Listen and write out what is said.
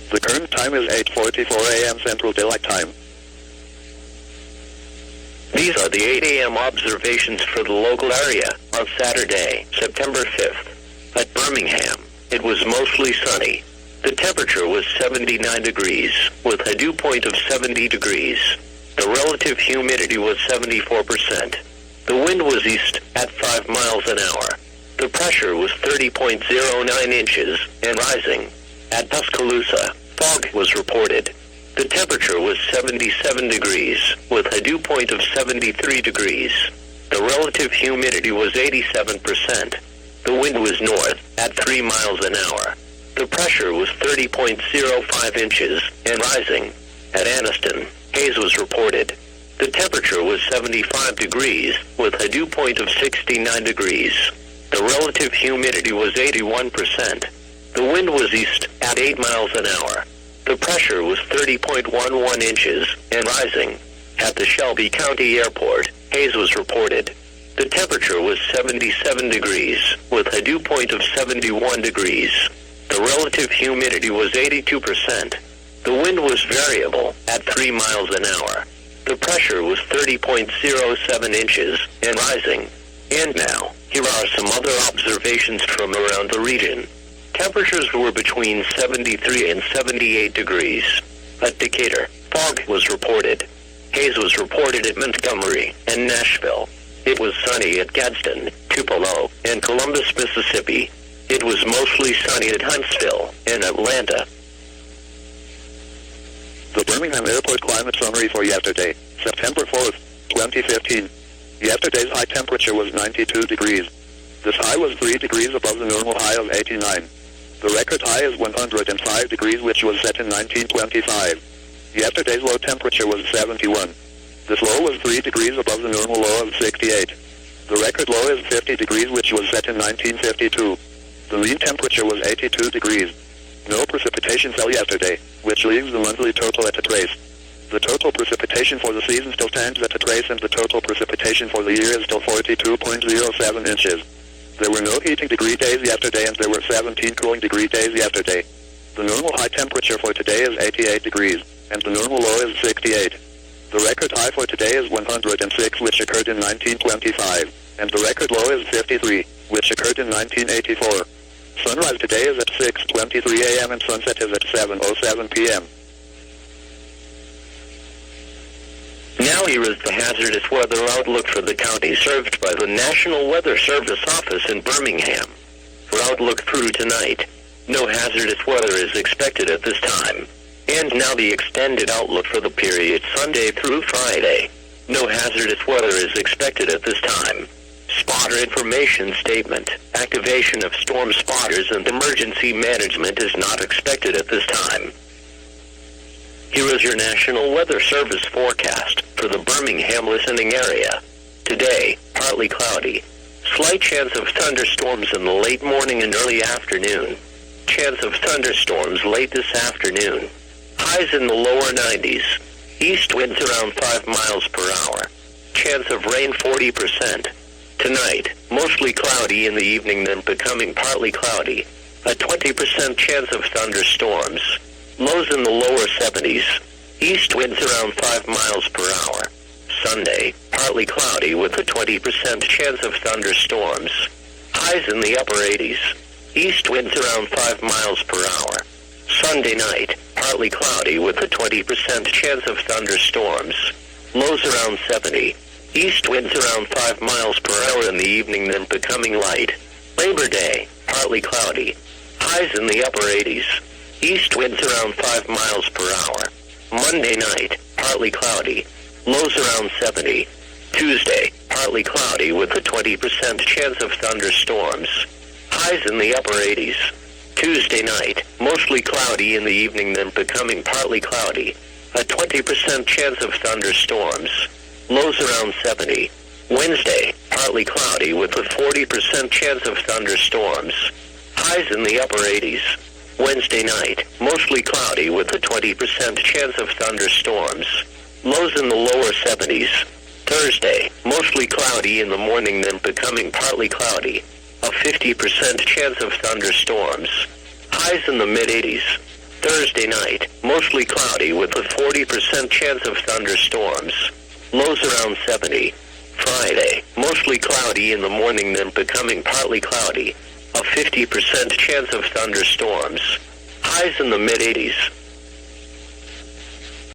The current time is 8:44 a.m. Central Daylight Time. These are the 8 a.m. observations for the local area on Saturday, September 5th. At Birmingham, it was mostly sunny. The temperature was 79 degrees, with a dew point of 70 degrees. The relative humidity was 74%. The wind was east at 5 miles an hour. The pressure was 30.09 inches and rising. At Tuscaloosa, fog was reported. The temperature was 77 degrees, with a dew point of 73 degrees. The relative humidity was 87%. The wind was north at 3 miles an hour. The pressure was 30.05 inches and rising. At Anniston, haze was reported. The temperature was 75 degrees, with a dew point of 69 degrees. The relative humidity was 81%. The wind was east at 8 miles an hour. The pressure was 30.11 inches and rising. At the Shelby County Airport, haze was reported. The temperature was 77 degrees, with a dew point of 71 degrees. The relative humidity was 82%. The wind was variable at 3 miles an hour. The pressure was 30.07 inches and rising. And now, here are some other observations from around the region. Temperatures were between 73 and 78 degrees. At Decatur, fog was reported. Haze was reported at Montgomery and Nashville. It was sunny at Gadsden, Tupelo, and Columbus, Mississippi. It was mostly sunny at Huntsville and Atlanta. The Birmingham Airport climate summary for yesterday, September 4th, 2015. Yesterday's high temperature was 92 degrees. This high was 3 degrees above the normal high of 89. The record high is 105 degrees, which was set in 1925. Yesterday's low temperature was 71. This low was 3 degrees above the normal low of 68. The record low is 50 degrees, which was set in 1952. The mean temperature was 82 degrees. No precipitation fell yesterday, which leaves the monthly total at a trace. The total precipitation for the season still stands at a trace, and the total precipitation for the year is still 42.07 inches. There were no heating degree days yesterday, and there were 17 cooling degree days yesterday. The normal high temperature for today is 88 degrees, and the normal low is 68. The record high for today is 106, which occurred in 1925, and the record low is 53, which occurred in 1984. Sunrise today is at 6:23 a.m. and sunset is at 7:07 p.m. Now here is the hazardous weather outlook for the county served by the National Weather Service office in Birmingham. For outlook through tonight, no hazardous weather is expected at this time. And now the extended outlook for the period Sunday through Friday. No hazardous weather is expected at this time. Spotter information statement. Activation of storm spotters and emergency management is not expected at this time. Here is your National Weather Service forecast for the Birmingham listening area. Today, partly cloudy. Slight chance of thunderstorms in the late morning and early afternoon. Chance of thunderstorms late this afternoon. Highs in the lower 90s. East winds around 5 miles per hour. Chance of rain 40%. Tonight, mostly cloudy in the evening, then becoming partly cloudy. A 20% chance of thunderstorms. Lows in the lower 70s. East winds around 5 miles per hour. Sunday, partly cloudy with a 20% chance of thunderstorms. Highs in the upper 80s. East winds around 5 miles per hour. Sunday night, partly cloudy with a 20% chance of thunderstorms. Lows around 70. East winds around 5 miles per hour in the evening, then becoming light. Labor Day, partly cloudy. Highs in the upper 80s. East winds around 5 miles per hour. Monday night, partly cloudy. Lows around 70. Tuesday, partly cloudy with a 20% chance of thunderstorms. Highs in the upper 80s. Tuesday night, mostly cloudy in the evening, then becoming partly cloudy. A 20% chance of thunderstorms. Lows around 70. Wednesday, partly cloudy with a 40% chance of thunderstorms. Highs in the upper 80s. Wednesday night, mostly cloudy with a 20% chance of thunderstorms. Lows in the lower 70s. Thursday, mostly cloudy in the morning, then becoming partly cloudy. A 50% chance of thunderstorms. Highs in the mid-80s. Thursday night, mostly cloudy with a 40% chance of thunderstorms. Lows around 70. Friday, mostly cloudy in the morning then becoming partly cloudy. A 50% chance of thunderstorms. Highs in the mid-80s.